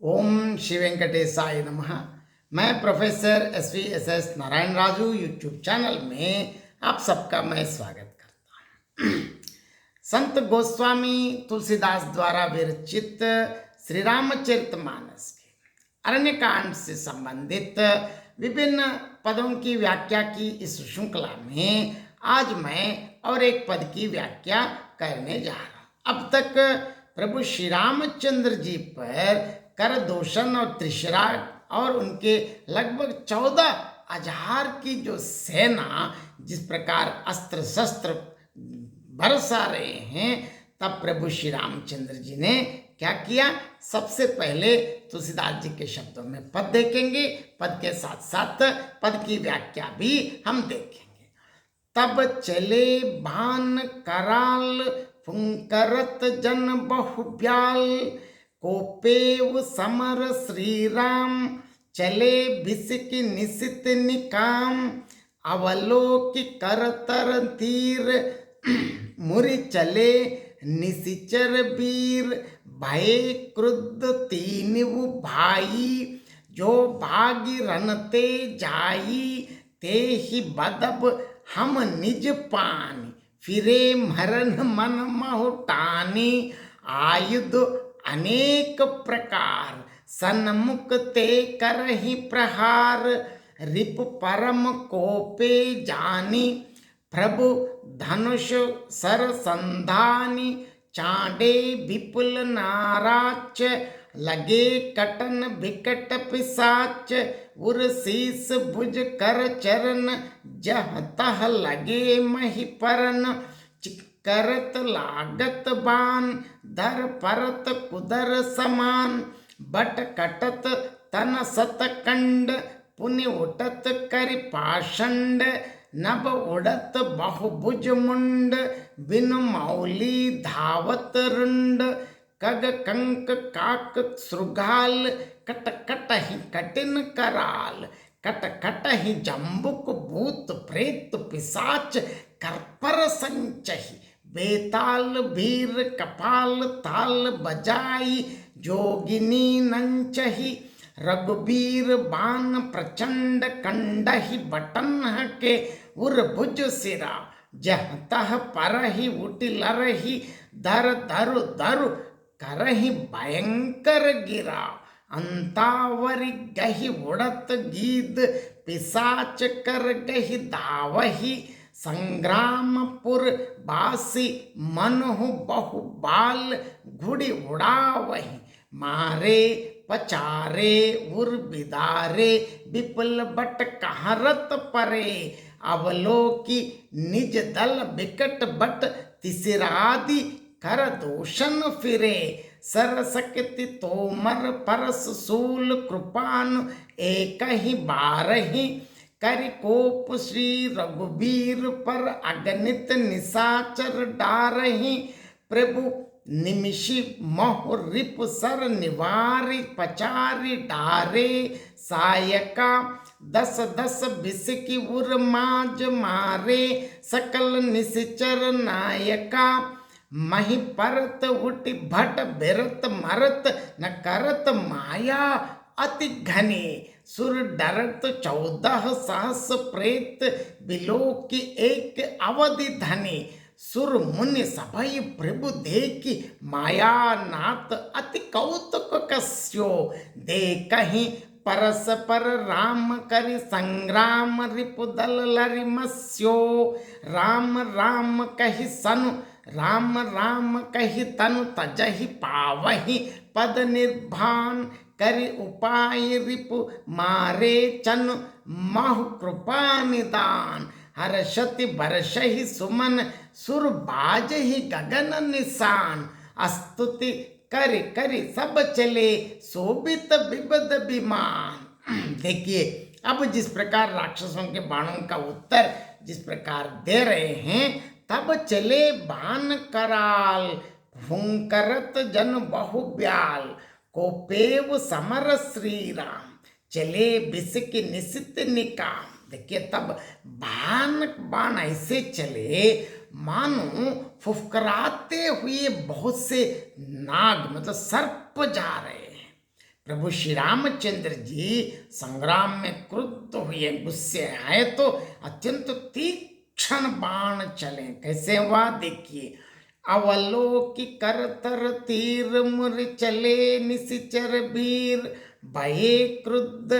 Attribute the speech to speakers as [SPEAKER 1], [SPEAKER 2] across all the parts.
[SPEAKER 1] ओम श्री वेंकटेशाय नमः। मैं professor S Narayan Raju YouTube channel में आप सबका मैं स्वागत करता हूँ। संत गोस्वामी तुलसीदास द्वारा विरचित श्री रामचरितमानस के अरण्य कांड से संबंधित विभिन्न पदों की व्याख्या की इस श्रृंखला में आज मैं और एक पद की व्याख्या करने जा रहा हूँ। अब तक प्रभु श्री रामचंद्र जी पर कर दोषण और त्रिशरा और उनके लगभग 14,000 की जो सेना जिस प्रकार अस्त्र शस्त्र बरसा रहे हैं, तब प्रभु श्री रामचंद्र जी ने क्या किया। सबसे पहले तुलसीदास जी के शब्दों में पद देखेंगे, पद के साथ साथ पद की व्याख्या भी हम देखेंगे। तब चले भान कराल फुंकरत जन बहुब्याल, कोपेव समर श्री राम चले भिसिक निशित निकाम, अवलोकि करतर तीर मुरि चले निशिचर वीर, भय क्रुद्ध तीनिव भाई, जो भागी रनते जाई, ते ही बदब हम निज पानी, फिरे मरन मन महुटानी, आयुध अनेक प्रकार सन्मुख ते करहि प्रहार, रिप परम कोपे जानी, प्रभु धनुष सर संधानी, चांडे विपुल नाराच, लगे कटन विकट पिसाच, उर शीस भुज कर चरण, जह तह लगे मही परन, करत लागत बान, धर परत कुदर समान, बट कटत तन सतकंड, पुण्य उठत करि पाषंड, नभ उड़त बहुभुज मुंड, बिन मौली धावत रुंड, कग कंक काक श्रुगाल, कट कट ही कटिन कराल, कट कट ही जम्बुक भूत प्रेत पिसाच, करपर संचहि बेताल भीर कपाल ताल बजाई, जोगिनी नंचहि रघुबीर बान प्रचंड कंडहि बटन के, उर भुज सिरा जह तह परहि उटि लरहि, धर धरु धरु करहि भयंकर गिरा, अंतावरी गहि उड़त गीद, पिसाच कर गहि धावहि, संग्रामपुर बासी मनहु बहु बाल, घुड़ी उड़ावहि, मारे पचारे उर बिदारे, विपुल बट कहरत परे, अवलोकी निज दल विकट बट, तिसिरादि कर दोषण फिरे, सरसकति तोमर परस सूल कृपान, एक ही बारही, करि कोप श्री रघुबीर पर, अगणित निशाचर डारही, प्रभु निमिषि मोह रिप सर निवारी, पचारी डारे, सायका दस दस बिसकी उर माज मारे, सकल निशिचर नायका, मही परत उठि भट बिरत मरत, न करत माया अति घने, सुर डरत 14 सहस प्रेत, बिलोकी एक अवधि धने, सुर मुनि सभई प्रभु देखी, माया नाथ अति कौतुक कस्यो, देखहि परस्पर राम करि संग्राम, रिपुदल लरिमस्यो, राम राम कहि सनु राम राम कहि तनु, तजहि पावहि पद निर्भान, करि उपाय रिपु मारे चनु, महु कृपा निदान, हर्षति बरषहि सुमन, सुर बाजहि गगन निशान, स्तुति करि करि सब चले, शोभित विबद विमान। देखिए, अब जिस प्रकार राक्षसों के बाणों का उत्तर जिस प्रकार दे रहे हैं, तब चले बान कराल फुंकरत जन बहुब्याल, कोपेव समर श्री राम चले बिसिक निशित निकाम। देखिए, तब बाण ऐसे चले मानो फुफकराते हुए बहुत से नाग मतलब सर्प जा रहे हैं, प्रभु श्री रामचंद्र जी संग्राम में क्रुद्ध हुए, गुस्से आए तो अत्यंत तीक्ष्ण बाण चले। कैसे हुआ देखिए, अवलोकि करतर तीर मुर चले निशिचर वीर, भये क्रुद्ध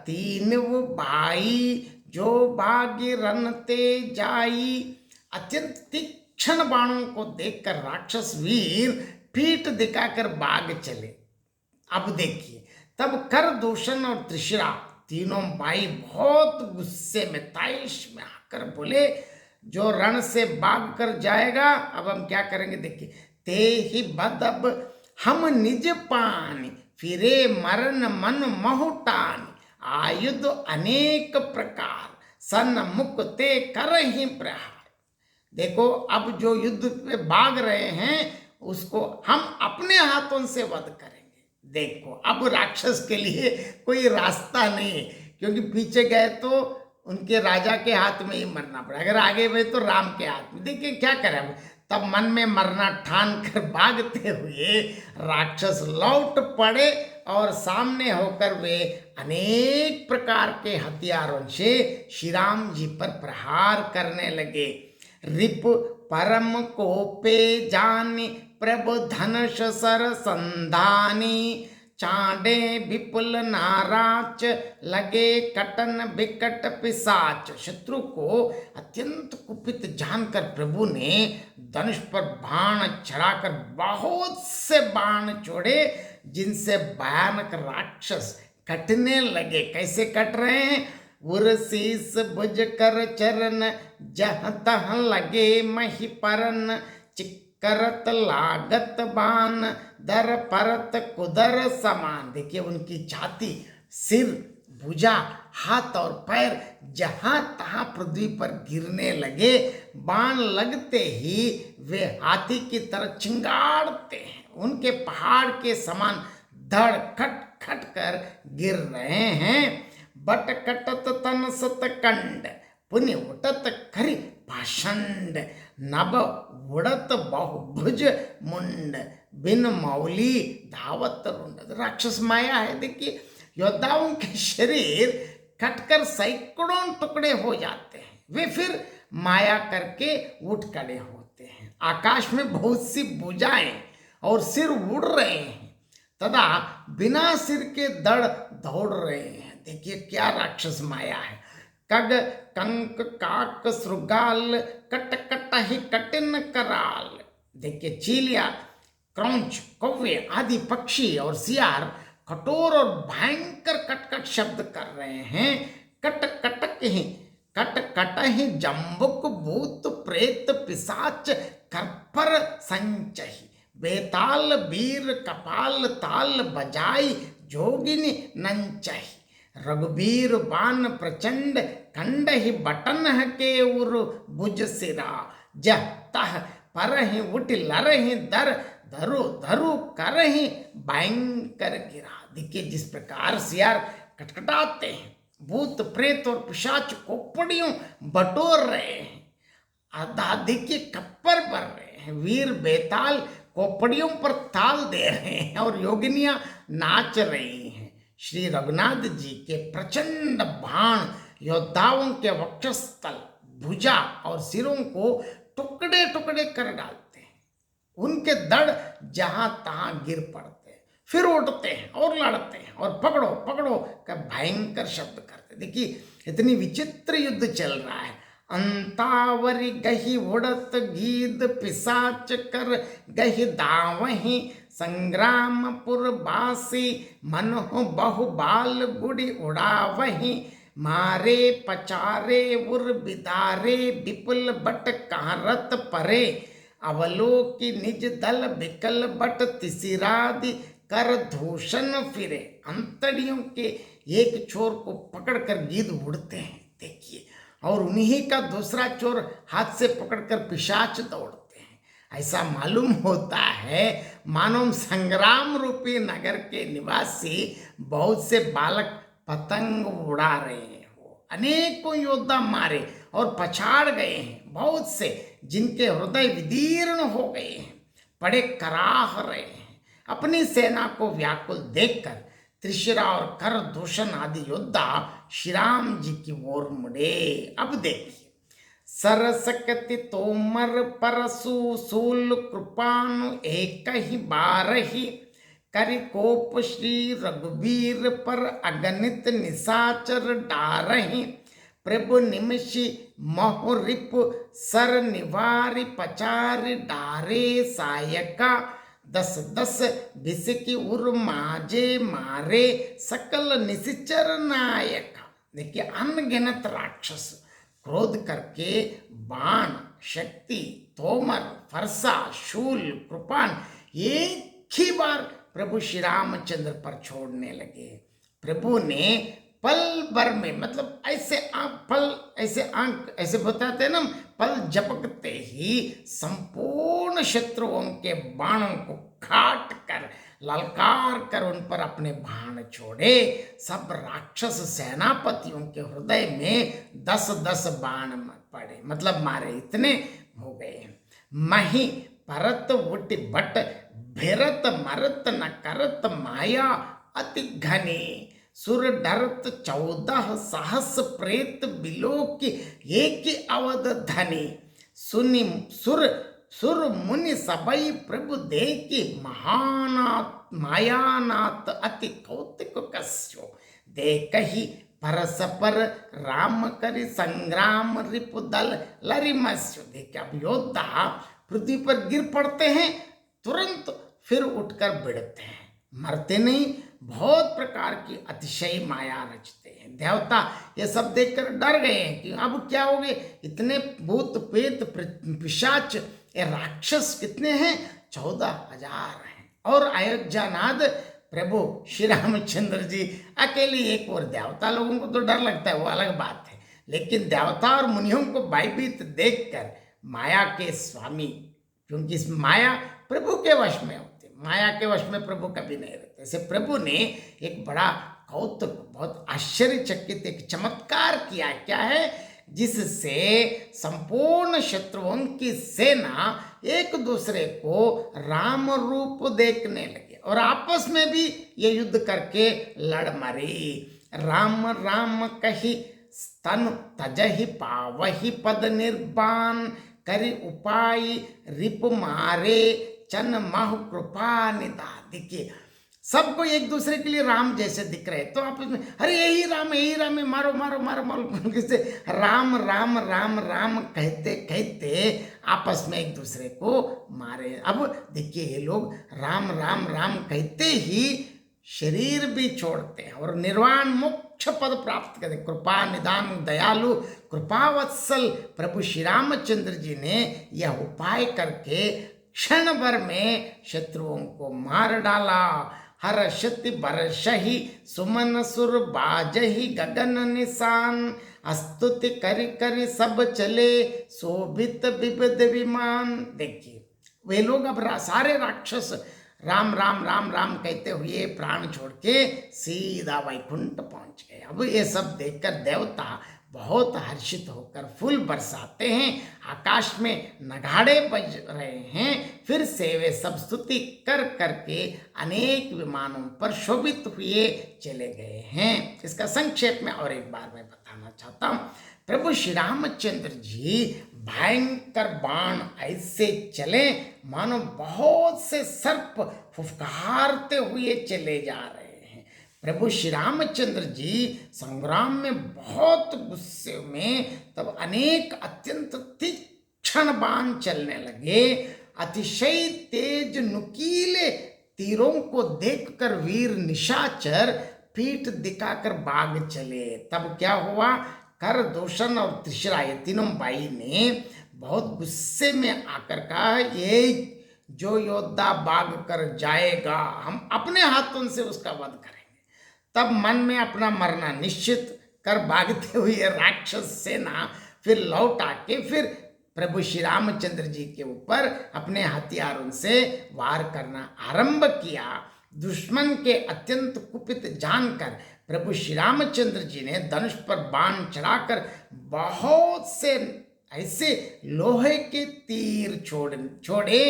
[SPEAKER 1] तीन भाई जो भाग्य रनते जाई। अत्यंत तीक्ष्ण बाणों को देखकर राक्षस वीर पीठ दिखाकर भाग चले। अब देखिए, तब कर दूषण और त्रिशिरा तीनों भाई बहुत गुस्से में ताइश में आकर बोले, जो रण से भाग कर जाएगा अब हम क्या करेंगे देखिए। ते ही बदब हम निज पानी, फिरे मरण मन महुटानी, आयुध अनेक प्रकार, सन मुख ते कर ही प्रहार। देखो, अब जो युद्ध में भाग रहे हैं उसको हम अपने हाथों से वध करेंगे। देखो, अब राक्षस के लिए कोई रास्ता नहीं है, क्योंकि पीछे गए तो उनके राजा के हाथ में ही मरना पड़ा, अगर आगे गए तो राम के हाथ में। देखिए क्या करें अब, तब मन में मरना ठान कर भागते हुए राक्षस लौट पड़े और सामने होकर वे अनेक प्रकार के हथियारों से श्री राम जी पर प्रहार करने लगे। रिप परम कोपे जानि, प्रभु धनुष सर संधानी, चांडे विपुल नाराच, लगे कटन विकट पिशाच। शत्रु को अत्यंत कुपित जानकर प्रभु ने धनुष पर बाण चढ़ाकर बहुत से बाण छोड़े, जिनसे भयानक राक्षस कटने लगे। कैसे कट रहे हैं, उर्शीस भुज कर चरण, जह तह लगे मही परन, चिक्करत लागत बान, दर परत कुदर समान। देखिए, उनकी छाती, सिर, भुजा, हाथ और पैर जहां तहां पृथ्वी पर गिरने लगे। बाण लगते ही वे हाथी की तरह चिंगाड़ते हैं, उनके पहाड़ के समान धड़ खट खट कर गिर रहे हैं। बट कटत तन सत कंड, पुनि उठत खरी पाषंड, नभ उड़त बहुभुज मुंड, बिन मौली धावत रुंड। राक्षस माया है। देखिए, योद्धाओं के शरीर कटकर सैकड़ों टुकड़े हो जाते हैं, वे फिर माया करके उठ खड़े होते हैं। आकाश में बहुत सी भुजाएं और सिर उड़ रहे हैं तथा बिना सिर के दड़ दौड़ रहे हैं। देखिए क्या राक्षस माया है। कग कंक काक श्रुगाल, कट कट ही कटिन कराल। देखिए, चीलिया, क्रौंच, कौवे आदि पक्षी और सियार कठोर और भयंकर कटकट शब्द कर रहे हैं। कट कट ही जम्बुक भूत प्रेत पिशाच, करपर संचही, बेताल वीर कपाल ताल बजाई, जोगिनी नंचही। रघुबीर बान प्रचंड, खंड ही बटन के उर भुज सिरा, जह तह पर ही उठ लर ही दर, धरु धरु कर ही भयंकर गिरा। देखिए, जिस प्रकार सियार कटकटाते हैं, भूत प्रेत और पिशाच खोपड़ियों बटोर रहे हैं, आधा देखिए कप्पर भर रहे हैं, वीर बेताल खोपड़ियों पर ताल दे रहे हैं और योगिनियां नाच रही हैं। श्री रघुनाथ जी के प्रचंड बाण योद्धाओं के वक्षस्थल, भुजा और सिरों को टुकड़े टुकड़े कर डालते हैं। उनके दड़ जहां तहां गिर पड़ते हैं, फिर उठते हैं और लड़ते हैं और पकड़ो पकड़ो का भयंकर शब्द करते। देखिए, इतनी विचित्र युद्ध चल रहा है। अंतावरी गही उड़त गीद, पिशाच कर गही दावही, संग्रामपुर बासी मनोह बहु बाल गुड़ी उड़ावही, मारे पचारे उर बिदारे, विपुल बट कहारत परे, अवलोकि निज दल विकल बट तिसिरादि, कर दूषण फिरे। अंतड़ियों के एक छोर को पकड़कर गीद उड़ते हैं, देखिए, और उन्हीं का दूसरा छोर हाथ से पकड़कर पिशाच दौड़ते हैं। ऐसा मालूम होता है मानव संग्राम रूपी नगर के निवासी बहुत से बालक पतंग उड़ा रहे हैं। वो अनेकों योद्धा मारे और पछाड़ गए हैं, बहुत से जिनके हृदय विदीर्ण हो गए हैं, पड़े कराह रहे हैं। अपनी सेना को व्याकुल देखकर त्रिशिरा और कर दूषण आदि योद्धा श्री राम जी की ओर मुड़े। अब देखिए, सरसकति तोमर परसु सूल कृपानु एक ही बारही, करि कोप श्री रघुवीर पर अगणित निशाचर डारही, प्रभु निमिषि मोहरिप सर निवारि पचारि डारे सायका, दस दस भिसकी उर माजे मारे सकल निशिचर नायका। देखिए, अनगिनत राक्षस क्रोध करके बाण, शक्ति, तोमर, फरसा, शूल, कृपान एक ही बार प्रभु श्री रामचंद्र पर छोड़ने लगे। प्रभु ने पल भर में, मतलब ऐसे ऐसे बताते ना, पल झपकते ही संपूर्ण शत्रुओं के बाणों को काट कर, ललकार कर उन पर अपने बाण छोड़े। सब राक्षस सेनापतियों के हृदय में 10-10 बाण पड़े, मतलब मारे, इतने हो गए। मही परत उट बट भिरत मरत न करत माया अति घनी, सुर डरत 14 सहस प्रेत बिलो की एक अवध धनी, सुनि सुर मुनि सबई प्रभु देखी महानाथ मायानाथ अति कौतिक कस्यो, देखहि परस्पर राम करि संग्राम रिपु दल लरिमस्यो। देखिए, अब योद्धा पृथ्वी पर गिर पड़ते हैं, तुरंत फिर उठकर भिड़ते हैं, मरते नहीं। बहुत प्रकार की अतिशय माया रचते हैं। देवता ये सब देखकर डर गए हैं कि अब क्या होगे, इतने भूत प्रेत पिशाच, ये राक्षस कितने हैं, 14,000 हैं। और अयोध्यानाथ प्रभु श्री रामचंद्र जी अकेले एक, और देवता लोगों को तो डर लगता है, वो अलग बात है, लेकिन देवता और मुनियों को भयभीत देखकर माया के स्वामी, क्योंकि इस माया प्रभु के वश में होती है, माया के वश में प्रभु कभी नहीं रहते। ऐसे प्रभु ने एक बड़ा कौतुक, बहुत आश्चर्यचकित एक चमत्कार किया। क्या है? जिससे संपूर्ण शत्रुओं की सेना एक दूसरे को राम रूप देखने लगे और आपस में भी ये युद्ध करके लड़ मरी। राम राम कही स्तन तजहि पावहि पद निर्बान, करि उपाय रिप मारे चन महु कृपा निधा। देखिए, सबको एक दूसरे के लिए राम जैसे दिख रहे, तो आपस में अरे यही राम है, मारो मारो मारो मारो, किससे राम राम राम राम कहते कहते आपस में एक दूसरे को मारे। अब देखिए, ये लोग राम राम राम कहते ही शरीर भी छोड़ते हैं और निर्वाण मोक्ष पद प्राप्त करते। कृपा निदान दयालु कृपावत्सल प्रभु श्री रामचंद्र जी ने यह उपाय करके क्षण भर में शत्रुओं को मार डाला। हर्षति बरसहि सुमन सुर बाजहि गगन निशान, स्तुति करि करि सब चले शोभित विविध विमान। देखिए, वे लोग अब सारे राक्षस राम राम राम राम कहते हुए प्राण छोड़ के सीधा वैकुंठ पहुंच गए। अब ये सब देखकर देवता बहुत हर्षित होकर फूल बरसाते हैं, आकाश में नगाड़े बज रहे हैं। फिर से वे सब स्तुति कर करके अनेक विमानों पर शोभित हुए चले गए हैं। इसका संक्षेप में और एक बार मैं बताना चाहता हूँ। प्रभु श्री रामचंद्र जी भयंकर बाण ऐसे चले मानो बहुत से सर्प फुफकारते हुए चले जा रहे हैं। प्रभु श्री रामचंद्र जी संग्राम में बहुत गुस्से में, तब अनेक अत्यंत तीक्ष्ण बाण चलने लगे। अतिशय तेज नुकीले तीरों को देखकर वीर निशाचर पीठ दिखाकर भाग चले। तब क्या हुआ? कर दूषण और त्रिशिरा, ये तीनों भाई ने बहुत गुस्से में आकर कहा, ये जो योद्धा भाग कर जाएगा हम अपने हाथों से उसका वध करेंगे। तब मन में अपना मरना निश्चित कर भागते हुए राक्षस सेना फिर लौट आके फिर प्रभु श्री रामचंद्र जी के ऊपर अपने हथियारों से वार करना आरंभ किया। दुश्मन के अत्यंत कुपित जानकर प्रभु श्री रामचंद्र जी ने धनुष पर बाण चढ़ाकर बहुत से ऐसे लोहे के तीर छोड़े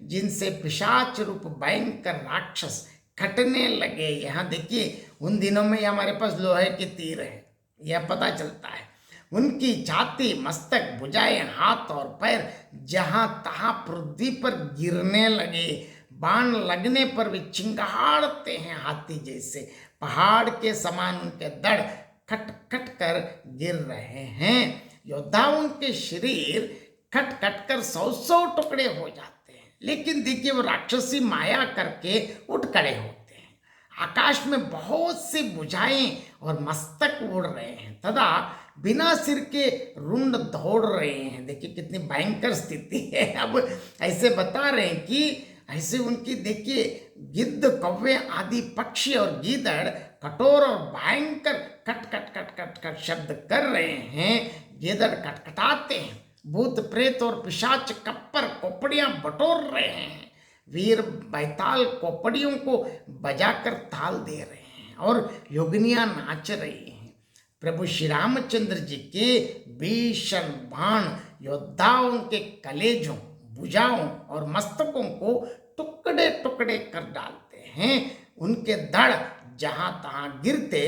[SPEAKER 1] जिनसे पिशाच रूप भयंकर राक्षस कटने लगे। यहाँ देखिए, उन दिनों में हमारे पास लोहे के तीर है, यह पता चलता है। उनकी छाती, मस्तक, भुजाएं, हाथ और पैर जहां तहां पृथ्वी पर गिरने लगे। बाण लगने पर भी चिंगाड़ते हैं हाथी जैसे। पहाड़ के समान उनके धड़ खट खट कर गिर रहे हैं। योद्धाओं के शरीर खट खट कर 100 टुकड़े हो जाते हैं, लेकिन देखिए वो राक्षसी माया करके उठ खड़े होते हैं। आकाश में बहुत से भुजाएं और मस्तक उड़ रहे हैं तथा बिना सिर के रुंड दौड़ रहे हैं। देखिए कितनी भयंकर स्थिति है। अब ऐसे बता रहे हैं कि ऐसे उनकी देखिए गिद्ध, कौवे आदि पक्षी और गीदड़ कठोर और भयंकर cut cut cut cut cut शब्द कर रहे हैं। गीदड़ कटकटाते हैं, भूत प्रेत और पिशाच कप्पर कोपड़ियां बटोर रहे हैं। वीर बैताल कोपड़ियों को बजाकर ताल दे रहे हैं और योगिनियां नाच रही हैं। प्रभु श्री रामचंद्र जी के भीषण बाण योद्धाओं के कलेजों, भुजाओं और मस्तकों को टुकड़े टुकड़े कर डालते हैं। उनके धड़ जहां तहां गिरते,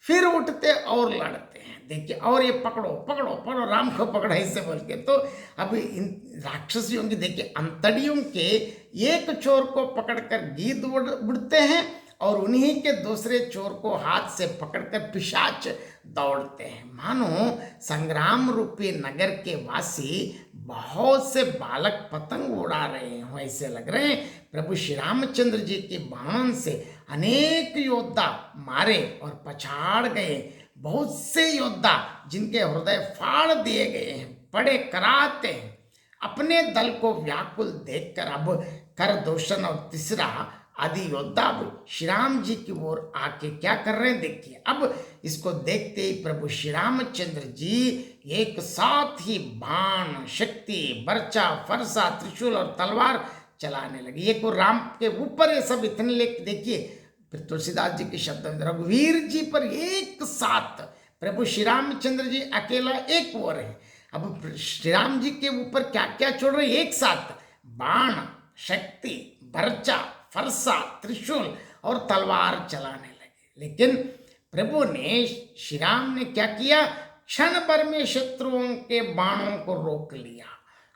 [SPEAKER 1] फिर उठते और लड़ते हैं। देखिए, और ये पकड़ो पकड़ो पकड़ो, राम को पकड़ो, ऐसे बोल के। तो अब इन राक्षसियों की देखिए अंतड़ियों के एक छोर को पकड़कर गीद उड़ते हैं और उन्हीं के दूसरे चोर को हाथ से पकड़कर पिशाच दौड़ते हैं। मानो संग्राम रूपी नगर के वासी बहुत से बालक पतंग उड़ा रहे हो, ऐसे लग रहे हैं। प्रभु श्री रामचंद्र जी के बाण से अनेक योद्धा मारे और पछाड़ गए। बहुत से योद्धा जिनके हृदय फाड़ दिए गए हैं, पड़े कराते हैं। अपने दल को व्याकुल देखकर अब करदूषण और तीसरा आदि योद्धा श्री राम जी की ओर आके क्या कर रहे हैं देखिए। अब इसको देखते ही प्रभु श्री रामचंद्र जी एक साथ ही बाण, शक्ति, बर्चा, फरसा, त्रिशूल और तलवार चलाने लगे। ये को राम के ऊपर ये सब इतने लेके देखिए। फिर तुलसीदास जी के शब्द में रघुवीर जी पर एक साथ प्रभु श्री रामचंद्र जी अकेला एक ओर है। अब श्री राम जी के ऊपर क्या क्या छोड़ रहे एक साथ, बाण, शक्ति, बर्चा, फरसा, त्रिशूल और तलवार चलाने लगे। लेकिन प्रभु ने, श्री राम ने क्या किया, क्षण भर में शत्रुओं के बाणों को रोक लिया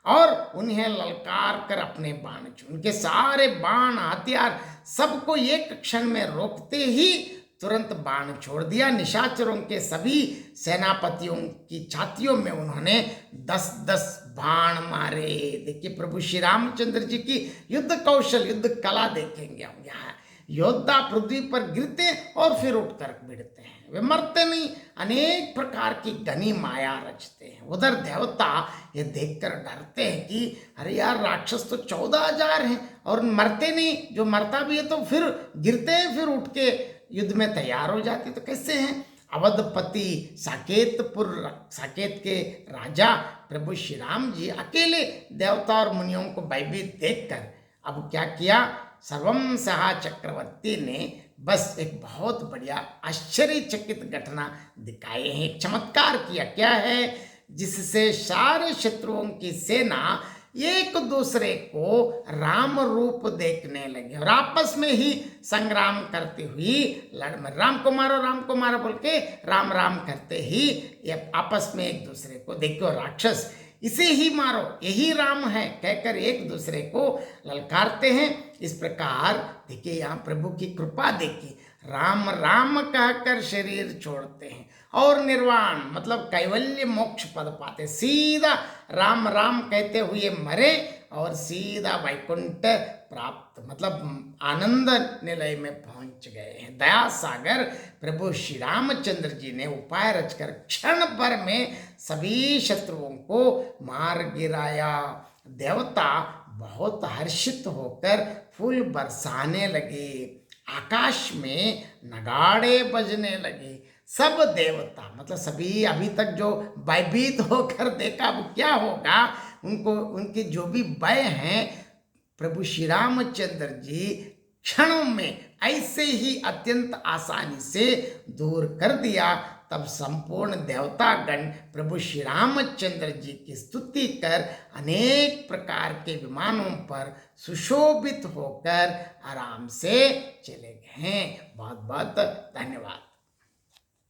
[SPEAKER 1] और उन्हें ललकार कर अपने बाण, उनके सारे बाण, हथियार सबको एक क्षण में रोकते ही तुरंत बाण छोड़ दिया। निशाचरों के सभी सेनापतियों की छातियों में उन्होंने 10-10 बाण मारे। देखिए प्रभु श्री रामचंद्र जी की युद्ध कौशल, युद्ध कला देखेंगे हम यहाँ। योद्धा पृथ्वी पर गिरते और फिर उठकर भिड़ते हैं, वे मरते नहीं, अनेक प्रकार की घनी माया रचते हैं। उधर देवता ये देखकर डरते हैं कि अरे यार, राक्षस तो 14,000 हैं और मरते नहीं, जो मरता भी है तो फिर गिरते हैं, फिर उठ के युद्ध में तैयार हो जाते, तो कैसे हैं। अवधपति साकेत के राजा प्रभु श्री राम जी अकेले देवता और मुनियों को भयभीत देखकर अब क्या किया, सर्वम सहा चक्रवर्ती ने बस एक बहुत बढ़िया आश्चर्यचकित घटना दिखाई है, एक चमत्कार किया। क्या है, जिससे सारे शत्रुओं की सेना एक दूसरे को राम रूप देखने लगे और आपस में ही संग्राम करती हुई राम को मारो बोल के राम राम करते ही ये आपस में एक दूसरे को, देखो राक्षस इसे ही मारो, यही राम है कहकर एक दूसरे को ललकारते हैं। इस प्रकार देखिए यहाँ प्रभु की कृपा देखिए, राम राम कहकर शरीर छोड़ते हैं और निर्वाण मतलब कैवल्य मोक्ष पद पाते, सीधा राम राम कहते हुए मरे और सीधा वैकुंठ प्राप्त मतलब आनंद निलय में पहुंच गए हैं। दया सागर प्रभु श्री रामचंद्र जी ने उपाय रचकर क्षण भर में सभी शत्रुओं को मार गिराया। देवता बहुत हर्षित होकर फूल बरसाने लगे, आकाश में नगाड़े बजने लगे। सब देवता मतलब सभी अभी तक जो भयभीत होकर देखा अब क्या होगा, उनको उनके जो भी भय हैं प्रभु श्री रामचंद्र जी क्षणों में ऐसे ही अत्यंत आसानी से दूर कर दिया। तब संपूर्ण देवतागण प्रभु श्री रामचंद्र जी की स्तुति कर अनेक प्रकार के विमानों पर सुशोभित होकर आराम से चले गए हैं। बहुत बहुत धन्यवाद।